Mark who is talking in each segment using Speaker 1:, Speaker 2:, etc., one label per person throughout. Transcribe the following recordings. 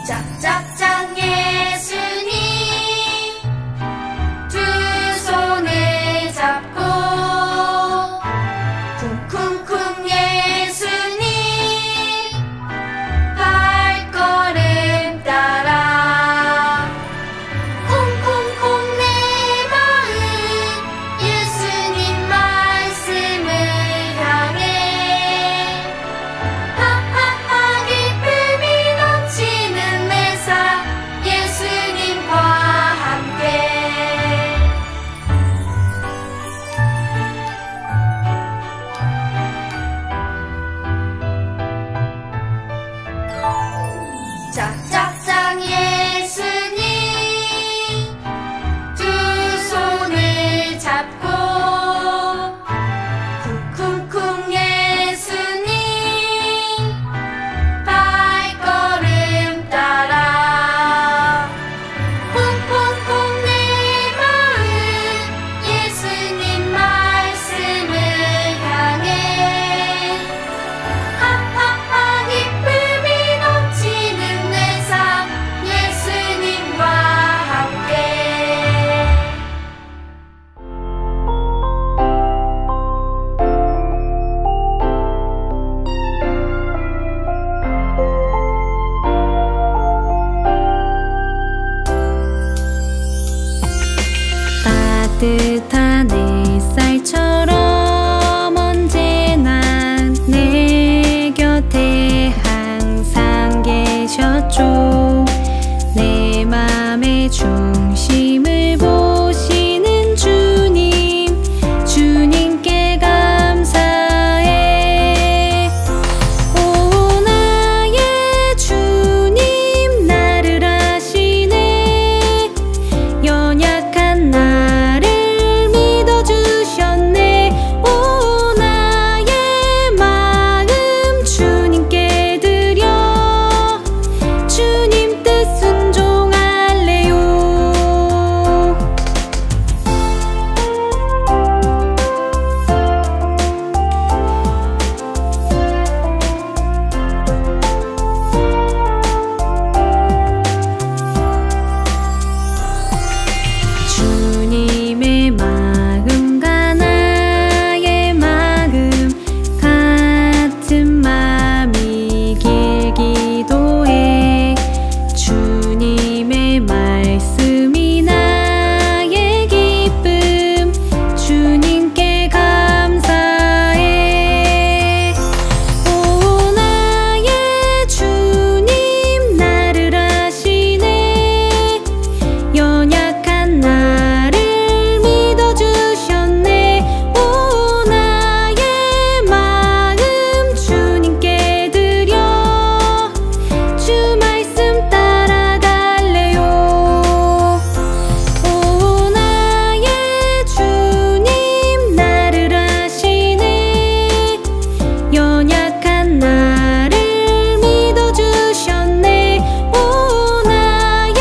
Speaker 1: 짝짝짝 예수님 두 손을 잡고 쿵쿵쿵 예수님 발걸음 따라 콩콩콩 내 마음 예수님 말씀을 향해 하하하 기쁨이 넘치는 내 삶 예수님과 함께 짝짝짝 예수님 두 손을 잡고 쿵쿵쿵 예수님 발걸음 따라 쿵쿵쿵 내 마음 예수님 말씀을 향해 하하하 기쁨이 넘치는 내 삶 예수님과 함께
Speaker 2: 따뜻한 햇살처럼 언제나 내 곁에 항상 계셨죠. 내 맘의 중심을 보시는 주님, 주님께 감사해. 오 나의 주님 나를 아시네. 연약한 나를 믿어주셨네. 오 나의 마음 주님께 드려 주님 뜻 순종할래요. 주님의 마음과 나의 마음 같은 맘이길 기도해. 주님의 말씀이 나의 기쁨 주님께 감사해. 오 나의 주님 나를 아시네. 연약한 나를 믿어주셨네. 오 나의 마음 주님께 드려 주 말씀 따라갈래요. 오 나의 주님 나를 아시네. 연약한 나를 믿어주셨네. 오 나의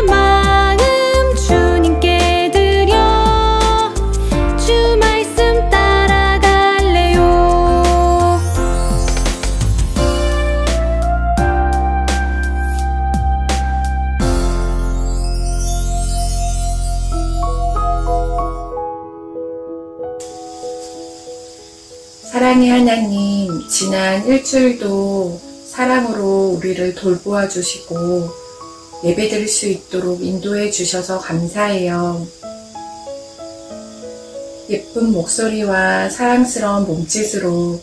Speaker 2: 마음 주님께 드려 주 말씀 따라갈래요.
Speaker 3: 사랑의 하나님, 지난 일주일도 사랑으로 우리를 돌보아 주시고 예배드릴 수 있도록 인도해 주셔서 감사해요. 예쁜 목소리와 사랑스러운 몸짓으로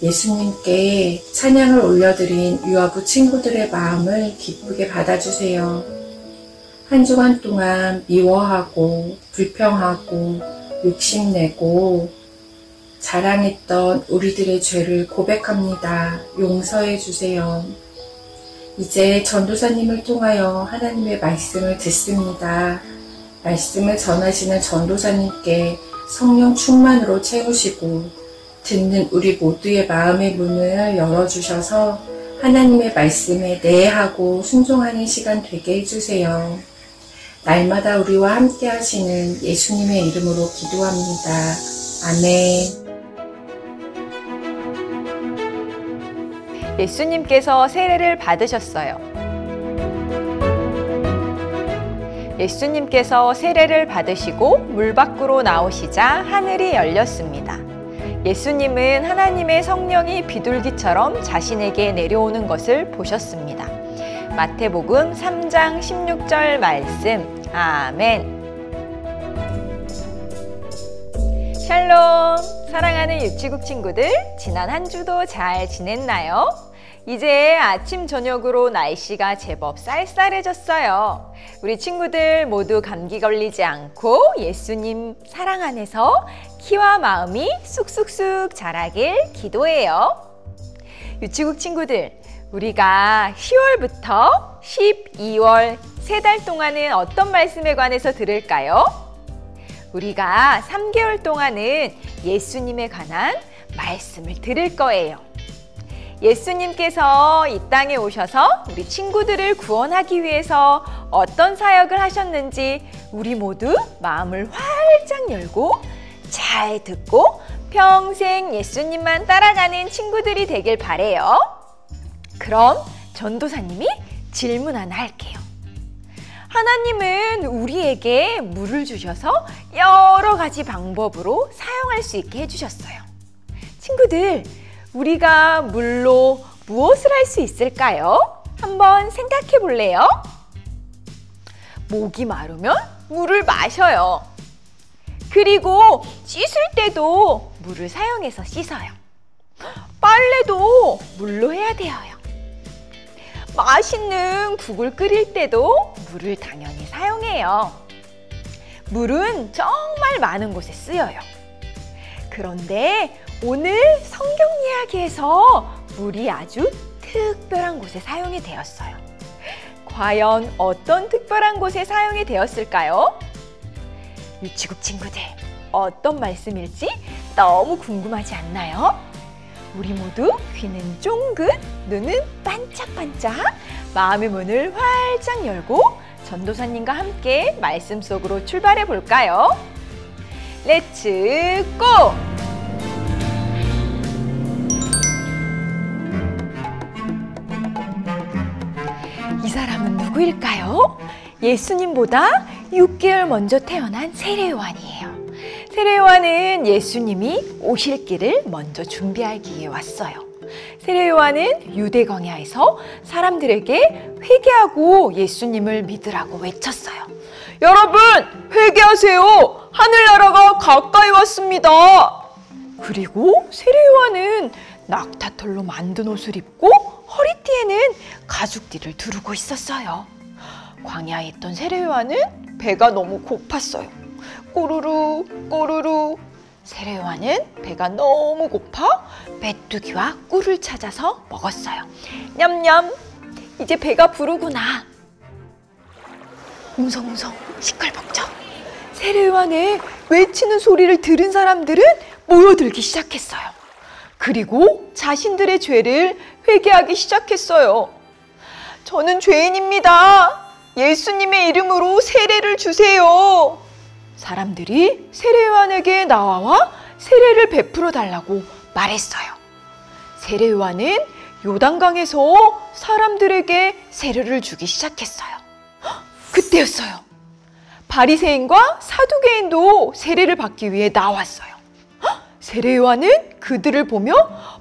Speaker 3: 예수님께 찬양을 올려드린 유아부 친구들의 마음을 기쁘게 받아주세요. 한 주간 동안 미워하고 불평하고 욕심내고 자랑했던 우리들의 죄를 고백합니다. 용서해 주세요. 이제 전도사님을 통하여 하나님의 말씀을 듣습니다. 말씀을 전하시는 전도사님께 성령 충만으로 채우시고 듣는 우리 모두의 마음의 문을 열어주셔서 하나님의 말씀에 내하고 순종하는 시간 되게 해주세요. 날마다 우리와 함께 하시는 예수님의 이름으로 기도합니다. 아멘.
Speaker 4: 예수님께서 세례를 받으셨어요. 예수님께서 세례를 받으시고 물 밖으로 나오시자 하늘이 열렸습니다. 예수님은 하나님의 성령이 비둘기처럼 자신에게 내려오는 것을 보셨습니다. 마태복음 3장 16절 말씀. 아멘. 샬롬! 사랑하는 유치국 친구들, 지난 한 주도 잘 지냈나요? 이제 아침 저녁으로 날씨가 제법 쌀쌀해졌어요. 우리 친구들 모두 감기 걸리지 않고 예수님 사랑 안에서 키와 마음이 쑥쑥쑥 자라길 기도해요. 유치국 친구들, 우리가 10월부터 12월 3달 동안은 어떤 말씀에 관해서 들을까요? 우리가 3개월 동안은 예수님에 관한 말씀을 들을 거예요. 예수님께서 이 땅에 오셔서 우리 친구들을 구원하기 위해서 어떤 사역을 하셨는지 우리 모두 마음을 활짝 열고 잘 듣고 평생 예수님만 따라가는 친구들이 되길 바래요. 그럼 전도사님이 질문 하나 할게요. 하나님은 우리에게 물을 주셔서 여러 가지 방법으로 사용할 수 있게 해주셨어요. 친구들, 우리가 물로 무엇을 할 수 있을까요? 한번 생각해 볼래요? 목이 마르면 물을 마셔요. 그리고 씻을 때도 물을 사용해서 씻어요. 빨래도 물로 해야 돼요. 맛있는 국을 끓일 때도 물을 당연히 사용해요. 물은 정말 많은 곳에 쓰여요. 그런데 오늘 성경 이야기에서 물이 아주 특별한 곳에 사용이 되었어요. 과연 어떤 특별한 곳에 사용이 되었을까요? 유치국 친구들, 어떤 말씀일지 너무 궁금하지 않나요? 우리 모두 귀는 쫑긋, 눈은 반짝반짝, 마음의 문을 활짝 열고 전도사님과 함께 말씀 속으로 출발해 볼까요? 렛츠 고! 이 사람은 누구일까요? 예수님보다 6개월 먼저 태어난 세례요한이에요. 세례요한은 예수님이 오실 길을 먼저 준비하기 위해 왔어요. 세례요한은 유대 광야에서 사람들에게 회개하고 예수님을 믿으라고 외쳤어요. 여러분, 회개하세요! 하늘나라가 가까이 왔습니다. 그리고 세례요한은 낙타털로 만든 옷을 입고 허리띠에는 가죽띠를 두르고 있었어요. 광야에 있던 세례요한은 배가 너무 고팠어요. 꼬르르 꼬르르. 세례요한은 배가 너무 고파 메뚜기와 꿀을 찾아서 먹었어요. 냠냠, 이제 배가 부르구나. 웅성웅성 시끌벅적. 세례요한의 외치는 소리를 들은 사람들은 모여들기 시작했어요. 그리고 자신들의 죄를 회개하기 시작했어요. 저는 죄인입니다. 예수님의 이름으로 세례를 주세요. 사람들이 세례요한에게 나와 세례를 베풀어 달라고 말했어요. 세례요한은 요단강에서 사람들에게 세례를 주기 시작했어요. 그때였어요. 바리새인과 사두개인도 세례를 받기 위해 나왔어요. 세례요한은 그들을 보며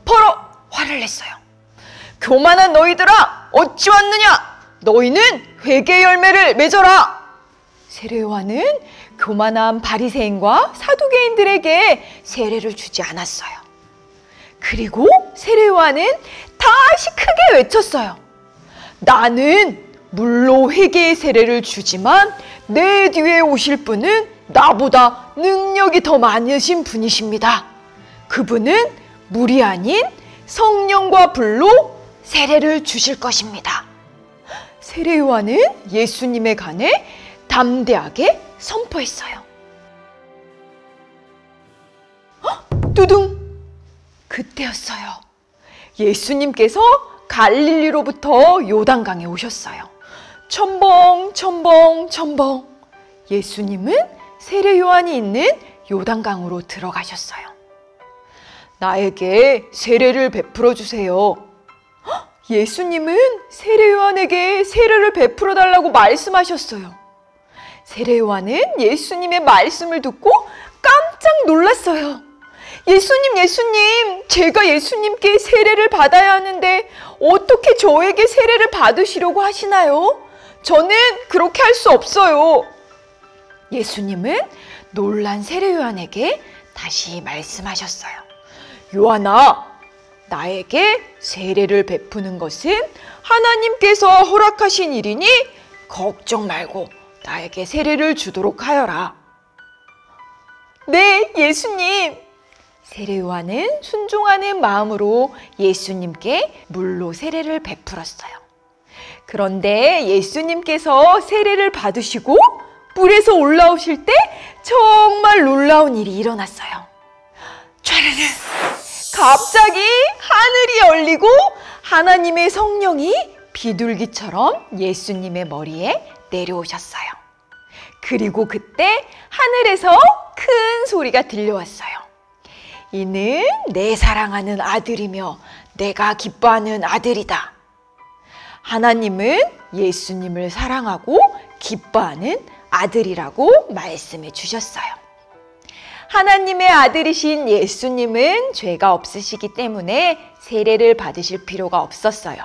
Speaker 4: 벌어 화를 냈어요. 교만한 너희들아, 어찌 왔느냐? 너희는 회개의 열매를 맺어라. 세례요한은 교만한 바리새인과 사두개인들에게 세례를 주지 않았어요. 그리고 세례요한은 다시 크게 외쳤어요. 나는 물로 회개의 세례를 주지만 내 뒤에 오실 분은 나보다 능력이 더 많으신 분이십니다. 그분은 물이 아닌 성령과 불로 세례를 주실 것입니다. 세례요한은 예수님에 관해 담대하게 선포했어요. 뚜둥! 그때였어요. 예수님께서 갈릴리로부터 요단강에 오셨어요. 첨벙 첨벙 첨벙. 예수님은 세례요한이 있는 요단강으로 들어가셨어요. 나에게 세례를 베풀어 주세요. 예수님은 세례요한에게 세례를 베풀어 달라고 말씀하셨어요. 세례 요한은 예수님의 말씀을 듣고 깜짝 놀랐어요. 예수님, 제가 예수님께 세례를 받아야 하는데 어떻게 저에게 세례를 받으시려고 하시나요? 저는 그렇게 할 수 없어요. 예수님은 놀란 세례 요한에게 다시 말씀하셨어요. 요한아, 나에게 세례를 베푸는 것은 하나님께서 허락하신 일이니 걱정 말고 나에게 세례를 주도록 하여라. 네, 예수님. 세례 요한은 순종하는 마음으로 예수님께 물로 세례를 베풀었어요. 그런데 예수님께서 세례를 받으시고 물에서 올라오실 때 정말 놀라운 일이 일어났어요. 촤르르! 갑자기 하늘이 열리고 하나님의 성령이 비둘기처럼 예수님의 머리에 내려오셨어요. 그리고 그때 하늘에서 큰 소리가 들려왔어요. 이는 내 사랑하는 아들이며 내가 기뻐하는 아들이다. 하나님은 예수님을 사랑하고 기뻐하는 아들이라고 말씀해 주셨어요. 하나님의 아들이신 예수님은 죄가 없으시기 때문에 세례를 받으실 필요가 없었어요.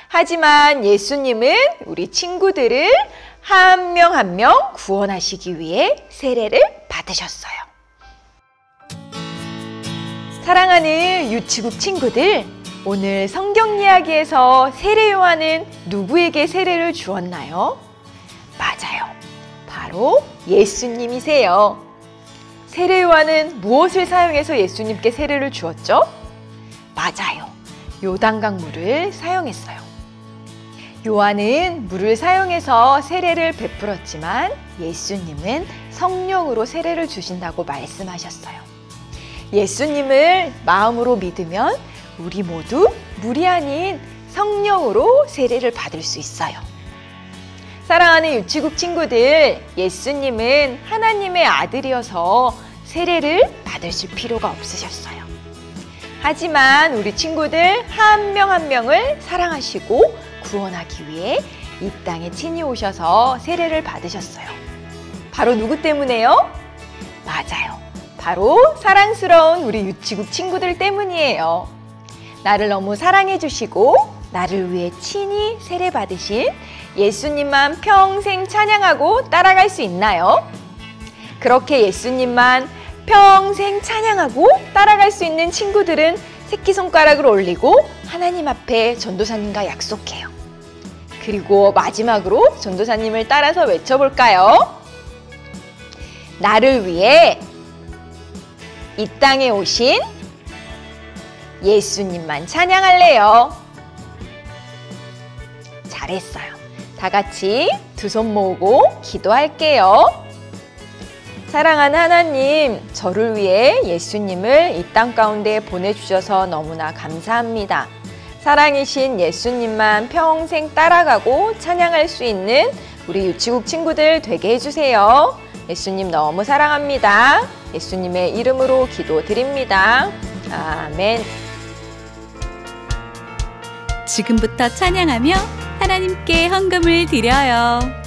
Speaker 4: 하지만 예수님은 우리 친구들을 한 명 한 명 구원하시기 위해 세례를 받으셨어요. 사랑하는 유치국 친구들, 오늘 성경 이야기에서 세례 요한은 누구에게 세례를 주었나요? 맞아요. 바로 예수님이세요. 세례 요한은 무엇을 사용해서 예수님께 세례를 주었죠? 맞아요. 요단강 물을 사용했어요. 요한은 물을 사용해서 세례를 베풀었지만 예수님은 성령으로 세례를 주신다고 말씀하셨어요. 예수님을 마음으로 믿으면 우리 모두 물이 아닌 성령으로 세례를 받을 수 있어요. 사랑하는 유치국 친구들, 예수님은 하나님의 아들이어서 세례를 받으실 필요가 없으셨어요. 하지만 우리 친구들 한 명 한 명을 사랑하시고 구원하기 위해 이 땅에 친히 오셔서 세례를 받으셨어요. 바로 누구 때문에요? 맞아요. 바로 사랑스러운 우리 유치국 친구들 때문이에요. 나를 너무 사랑해 주시고 나를 위해 친히 세례 받으신 예수님만 평생 찬양하고 따라갈 수 있나요? 그렇게 예수님만 평생 찬양하고 따라갈 수 있는 친구들은 새끼손가락을 올리고 하나님 앞에 전도사님과 약속해요. 그리고 마지막으로 전도사님을 따라서 외쳐볼까요? 나를 위해 이 땅에 오신 예수님만 찬양할래요. 잘했어요. 다 같이 두 손 모으고 기도할게요. 사랑하는 하나님, 저를 위해 예수님을 이 땅 가운데 보내주셔서 너무나 감사합니다. 사랑이신 예수님만 평생 따라가고 찬양할 수 있는 우리 유치국 친구들 되게 해주세요. 예수님 너무 사랑합니다. 예수님의 이름으로 기도드립니다. 아멘.
Speaker 2: 지금부터 찬양하며 하나님께 헌금을 드려요.